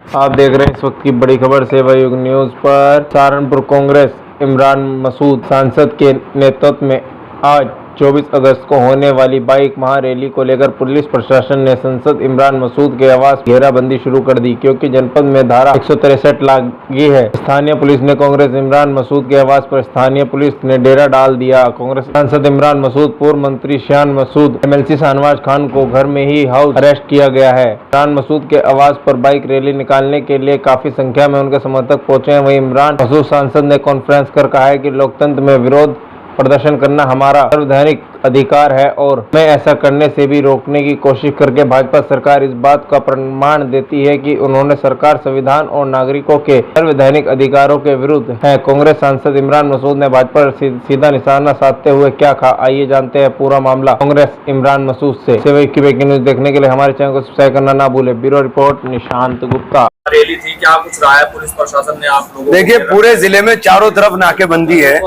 आप देख रहे हैं इस वक्त की बड़ी खबर सेवायुग न्यूज पर। सहारनपुर कांग्रेस इमरान मसूद सांसद के नेतृत्व में आज 24 अगस्त को होने वाली बाइक महारैली को लेकर पुलिस प्रशासन ने सांसद इमरान मसूद के आवास घेराबंदी शुरू कर दी, क्योंकि जनपद में धारा 163 लागू है। स्थानीय पुलिस ने कांग्रेस इमरान मसूद के आवास पर स्थानीय पुलिस ने डेरा डाल दिया। कांग्रेस सांसद इमरान मसूद, पूर्व मंत्री शान मसूद, MLC शाहनवाज खान को घर में ही हाउस अरेस्ट किया गया है। इमरान मसूद के आवास पर बाइक रैली निकालने के लिए काफी संख्या में उनके समर्थक पहुंचे हैं। वहीं इमरान मसूद सांसद ने कॉन्फ्रेंस कर कहा है कि लोकतंत्र में विरोध प्रदर्शन करना हमारा संवैधानिक अधिकार है और हमें ऐसा करने से भी रोकने की कोशिश करके भाजपा सरकार इस बात का प्रमाण देती है कि उन्होंने सरकार संविधान और नागरिकों के संवैधानिक अधिकारों के विरुद्ध है। कांग्रेस सांसद इमरान मसूद ने भाजपा पर सीधा निशाना साधते हुए क्या कहा, आइए जानते हैं पूरा मामला कांग्रेस इमरान मसूद से। सेवक की ब्रेकिंग न्यूज देखने के लिए हमारे चैनल को सब्सक्राइब करना ना भूले। Bureau report Nishant Gupta. Rally थी, क्या कुछ रहा है पुलिस प्रशासन ने आप लोगों? देखिए, पूरे जिले में चारों तरफ नाकेबंदी है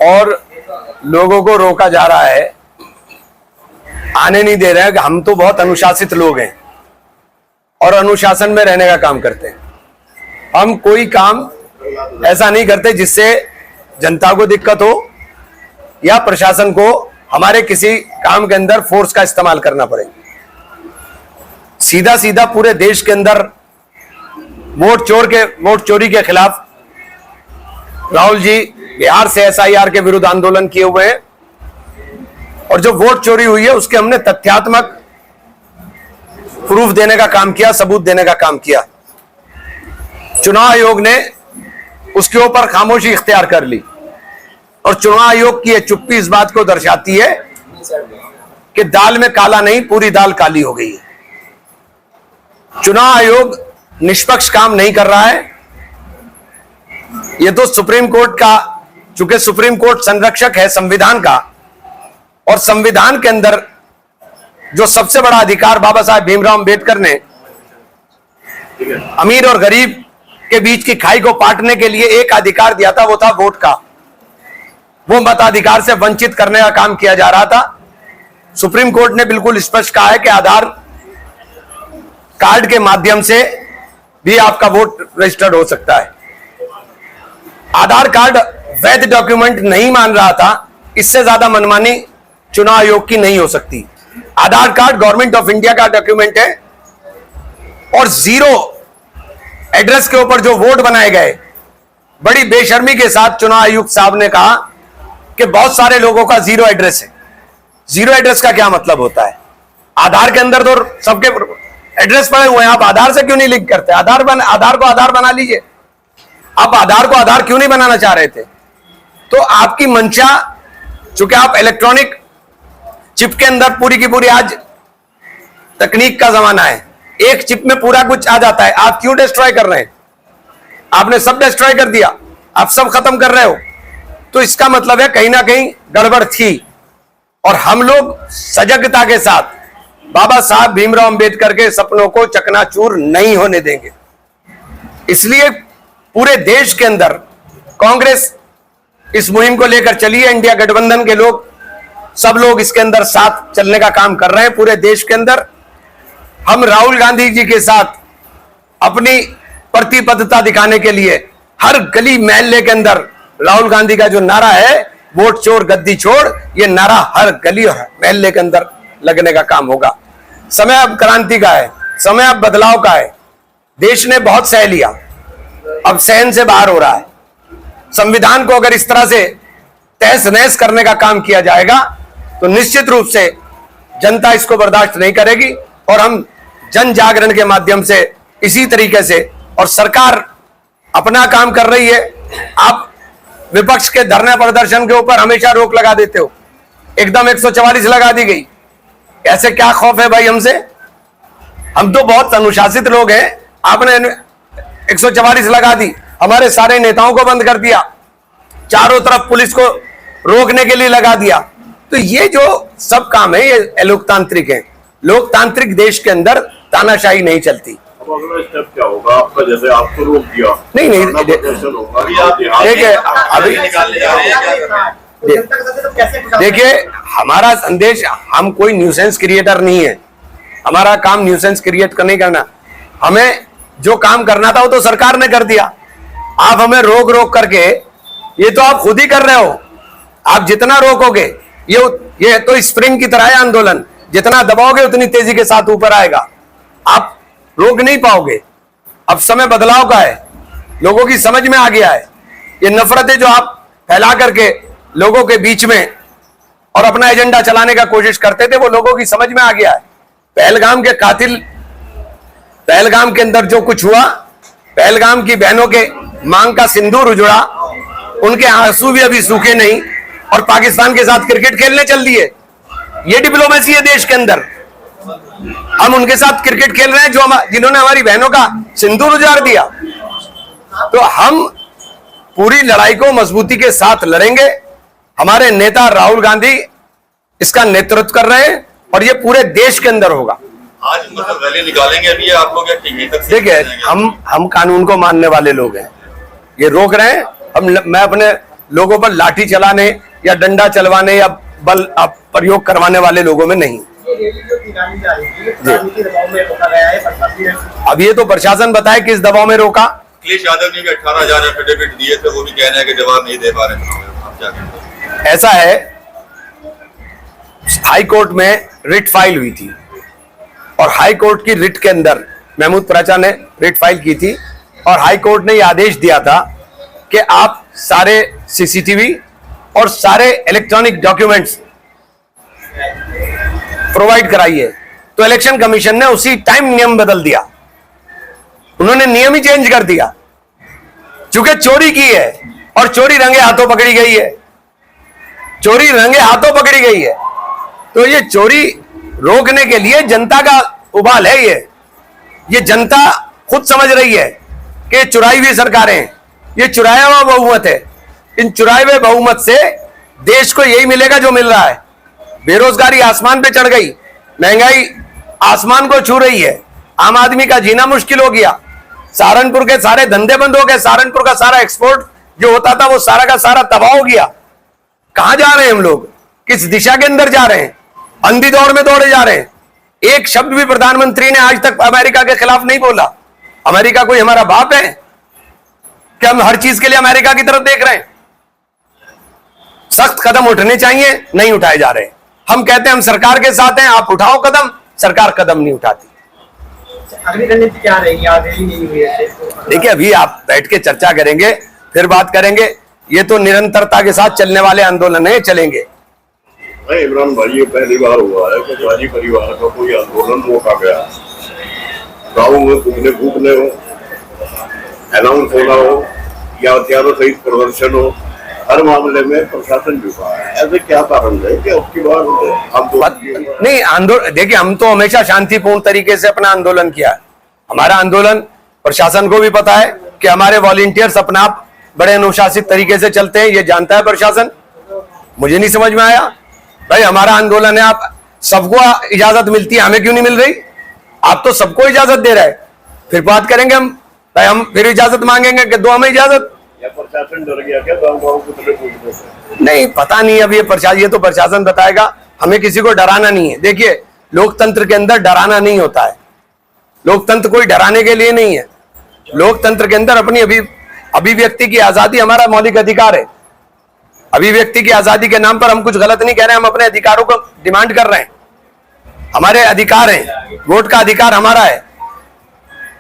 और लोगों को रोका जा रहा है, आने नहीं दे रहे हैं। हम तो बहुत अनुशासित लोग हैं और अनुशासन में रहने का काम करते हैं। हम कोई काम ऐसा नहीं करते जिससे जनता को दिक्कत हो या प्रशासन को हमारे किसी काम के अंदर फोर्स का इस्तेमाल करना पड़े। सीधा सीधा पूरे देश के अंदर वोट चोरी के खिलाफ राहुल जी बिहार से SIR के विरुद्ध आंदोलन किए हुए हैं और जो वोट चोरी हुई है उसके हमने तथ्यात्मक प्रूफ देने का काम किया, सबूत देने का काम किया। चुनाव आयोग ने उसके ऊपर खामोशी इख्तियार कर ली और चुनाव आयोग की यह चुप्पी इस बात को दर्शाती है कि दाल में काला नहीं, पूरी दाल काली हो गई है। चुनाव आयोग निष्पक्ष काम नहीं कर रहा है। यह तो सुप्रीम कोर्ट का, चूंकि सुप्रीम कोर्ट संरक्षक है संविधान का और संविधान के अंदर जो सबसे बड़ा अधिकार बाबा साहब भीमराव अंबेडकर ने अमीर और गरीब के बीच की खाई को पाटने के लिए एक अधिकार दिया था, वो था वोट का। वो मताधिकार से वंचित करने का काम किया जा रहा था। सुप्रीम कोर्ट ने बिल्कुल स्पष्ट कहा है कि आधार कार्ड के माध्यम से भी आपका वोट रजिस्टर्ड हो सकता है। आधार कार्ड वैध डॉक्यूमेंट नहीं मान रहा था, इससे ज्यादा मनमानी चुनाव आयोग की नहीं हो सकती। आधार कार्ड गवर्नमेंट ऑफ इंडिया का डॉक्यूमेंट है और 0 एड्रेस के ऊपर जो वोट बनाए गए, बड़ी बेशर्मी के साथ चुनाव आयुक्त साहब ने कहा कि बहुत सारे लोगों का 0 एड्रेस है। 0 एड्रेस का क्या मतलब होता है? आधार के अंदर तो सबके एड्रेस पड़े हुए हैं, आप आधार से क्यों नहीं लिंक करते? आधार को आधार बना लीजिए। आप आधार को आधार क्यों नहीं बनाना चाह रहे थे? तो आपकी मंशा, चूंकि आप इलेक्ट्रॉनिक चिप के अंदर पूरी की पूरी, आज तकनीक का जमाना है, एक चिप में पूरा कुछ आ जाता है। आप क्यों डिस्ट्रॉय कर रहे हैं? आपने सब डिस्ट्रॉय कर दिया, आप सब खत्म कर रहे हो। तो इसका मतलब है कहीं ना कहीं गड़बड़ थी और हम लोग सजगता के साथ बाबा साहब भीमराव अंबेडकर के सपनों को चकनाचूर नहीं होने देंगे। इसलिए पूरे देश के अंदर कांग्रेस इस मुहिम को लेकर चली है। इंडिया गठबंधन के लोग, सब लोग इसके अंदर साथ चलने का काम कर रहे हैं। पूरे देश के अंदर हम राहुल गांधी जी के साथ अपनी प्रतिबद्धता दिखाने के लिए हर गली मोहल्ले के अंदर राहुल गांधी का जो नारा है, वोट चोर गद्दी छोड़, ये नारा हर गली और मोहल्ले के अंदर लगने का काम होगा। समय अब क्रांति का है, समय अब बदलाव का है। देश ने बहुत सह लिया, अब सहन से बाहर हो रहा है। संविधान को अगर इस तरह से तहस नहस करने का काम किया जाएगा तो निश्चित रूप से जनता इसको बर्दाश्त नहीं करेगी और हम जन जागरण के माध्यम से इसी तरीके से, और सरकार अपना काम कर रही है। आप विपक्ष के धरने प्रदर्शन के ऊपर हमेशा रोक लगा देते हो, एकदम 144 लगा दी गई। ऐसे क्या खौफ है भाई हमसे? हम तो बहुत अनुशासित लोग हैं। आपने 144 लगा दी, हमारे सारे नेताओं को बंद कर दिया, चारों तरफ पुलिस को रोकने के लिए लगा दिया। तो ये जो सब काम है ये अलोकतांत्रिक है। लोकतांत्रिक देश के अंदर तानाशाही नहीं चलती। अब अगला स्टेप क्या होगा आपका? जैसे आपको रोक दिया, नहीं देखिए, हमारा संदेश, हम कोई न्यूसेंस क्रिएटर नहीं है। हमारा काम न्यूसेंस क्रिएट नहीं करना। हमें जो काम करना था वो तो सरकार ने कर दिया। आप हमें रोक रोक करके, ये तो आप खुद ही कर रहे हो। आप जितना रोकोगे, ये तो स्प्रिंग की तरह है आंदोलन, जितना दबाओगे उतनी तेजी के साथ ऊपर आएगा। आप रोक नहीं पाओगे। अब समय बदलाव का है, लोगों की समझ में आ गया है। ये नफरतें जो आप फैला करके लोगों के बीच में और अपना एजेंडा चलाने का कोशिश करते थे, वो लोगों की समझ में आ गया है। पहलगाम के कातिल, पहलगाम के अंदर जो कुछ हुआ, पहलगाम की बहनों के मांग का सिंदूर उजड़ा, उनके आंसू भी अभी सूखे नहीं और पाकिस्तान के साथ क्रिकेट खेलने चल दिए। ये डिप्लोमेसी है देश के अंदर। हम उनके साथ क्रिकेट खेल रहे हैं जिन्होंने हमारी बहनों का सिंदूर उजाड़ दिया। तो हम पूरी लड़ाई को मजबूती के साथ लड़ेंगे। हमारे नेता राहुल गांधी इसका नेतृत्व कर रहे हैं और ये पूरे देश के अंदर होगा। आज मतलब रैली निकालेंगे अभी आप लोग या टीवी तक? देखिए, हम कानून को मानने वाले लोग हैं। ये रोक रहे हैं, मैं अपने लोगों पर लाठी चलाने या डंडा चलवाने या बल प्रयोग करवाने वाले लोगों में नहीं। अब ये तो प्रशासन बताए किस दबाव में रोका। अखिलेश यादव ने भी 18,000 एफिडेविट दिए थे, वो भी कह रहे हैं कि जवाब नहीं दे पा रहे हैं। ऐसा है, हाई कोर्ट में रिट फाइल हुई थी और हाई कोर्ट की रिट के अंदर महमूद पराचा ने रिट फाइल की थी और हाई कोर्ट ने यह आदेश दिया था कि आप सारे सीसीटीवी और सारे इलेक्ट्रॉनिक डॉक्यूमेंट्स प्रोवाइड कराइए। तो इलेक्शन कमीशन ने उसी टाइम नियम बदल दिया, उन्होंने नियम ही चेंज कर दिया। चूंकि चोरी की है और चोरी रंगे हाथों पकड़ी गई है, चोरी रंगे हाथों पकड़ी गई है, तो ये चोरी रोकने के लिए जनता का उबाल है। ये जनता खुद समझ रही है कि चुराई हुई सरकारें, ये चुराया हुआ बहुमत है। इन चुराए हुए बहुमत से देश को यही मिलेगा जो मिल रहा है। बेरोजगारी आसमान पे चढ़ गई, महंगाई आसमान को छू रही है, आम आदमी का जीना मुश्किल हो गया, सहारनपुर के सारे धंधे बंद हो गए, सहारनपुर का सारा एक्सपोर्ट जो होता था वो सारा का सारा तबाह हो गया। कहां जा रहे हैं हम लोग, किस दिशा के अंदर जा रहे हैं? अंधी दौड़ में दौड़े जा रहे हैं। एक शब्द भी प्रधानमंत्री ने आज तक अमेरिका के खिलाफ नहीं बोला। अमेरिका कोई हमारा बाप है कि हम हर चीज के लिए अमेरिका की तरफ देख रहे हैं? सख्त कदम उठने चाहिए, नहीं उठाए जा रहे। हम कहते हैं हम सरकार के साथ हैं, आप उठाओ कदम, सरकार कदम नहीं उठाती। अगली रणनीति क्या रहेगी? आगे नहीं हुई है। देखिए, अभी आप बैठ के चर्चा करेंगे, फिर बात करेंगे। ये तो निरंतरता के साथ चलने वाले आंदोलन है, चलेंगे। इमरान भाई, ये पहली बार हुआ है कि गाजी परिवार का कोई आंदोलन रोका गया। गाँव में फूकने हो, अनाउंस होना हो या हथियारों सहित प्रदर्शन हो, हर मामले में प्रशासन झुका है। ऐसे क्या कारण है कि उसकी बात नहीं? आंदोलन देखिए, हम तो हमेशा शांतिपूर्ण तरीके से अपना आंदोलन किया है। हमारा आंदोलन प्रशासन को भी पता है कि हमारे वॉलंटियर्स अपना आप बड़े अनुशासित तरीके से चलते हैं, ये जानता है प्रशासन। मुझे नहीं समझ में आया भाई, हमारा आंदोलन है, आप सबको इजाजत मिलती है, हमें क्यों नहीं मिल रही? आप तो सबको इजाजत दे रहे हैं, फिर बात करेंगे हम भाई, हम फिर इजाजत मांगेंगे कि दो हमें इजाजत। प्रशासन डर गया क्या? गाँव को नहीं, पता नहीं, अब ये तो प्रशासन बताएगा। हमें किसी को डराना नहीं है। देखिए, लोकतंत्र के अंदर डराना नहीं होता है। लोकतंत्र कोई डराने के लिए नहीं है। लोकतंत्र के अंदर अपनी अभिव्यक्ति की आजादी हमारा मौलिक अधिकार है। अभिव्यक्ति की आजादी के नाम पर हम कुछ गलत नहीं कह रहे हैं, हम अपने अधिकारों को डिमांड कर रहे हैं। हमारे अधिकार हैं, वोट का अधिकार हमारा है।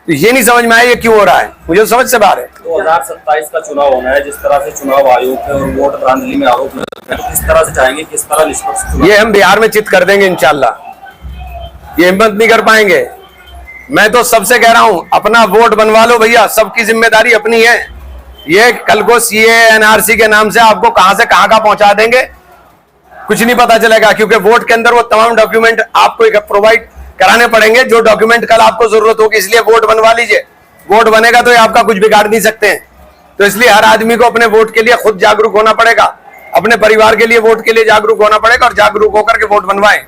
तो ये नहीं समझ में आया ये क्यों हो रहा है, मुझे समझ से बाहर है। 2027 का चुनाव होना है, जिस तरह से चुनाव आयोग है और वोट धांधली में आरोप है, किस तरह से चाहेंगे, किस तरह निष्पक्ष? ये हम बिहार में चित कर देंगे इंशाल्लाह। ये हिम्मत नहीं कर पाएंगे। मैं तो सबसे कह रहा हूं, अपना वोट बनवा लो भैया, सबकी जिम्मेदारी अपनी है। ये कल को सीए एनआरसी के नाम से आपको कहां से कहां का पहुंचा देंगे कुछ नहीं पता चलेगा, क्योंकि वोट के अंदर वो तमाम डॉक्यूमेंट आपको प्रोवाइड कराने पड़ेंगे जो डॉक्यूमेंट कल आपको जरूरत होगी। इसलिए वोट बनवा लीजिए। वोट बनेगा तो ये आपका कुछ बिगाड़ नहीं सकते हैं। तो इसलिए हर आदमी को अपने वोट के लिए खुद जागरूक होना पड़ेगा, अपने परिवार के लिए वोट के लिए जागरूक होना पड़ेगा और जागरूक होकर के वोट बनवाएं।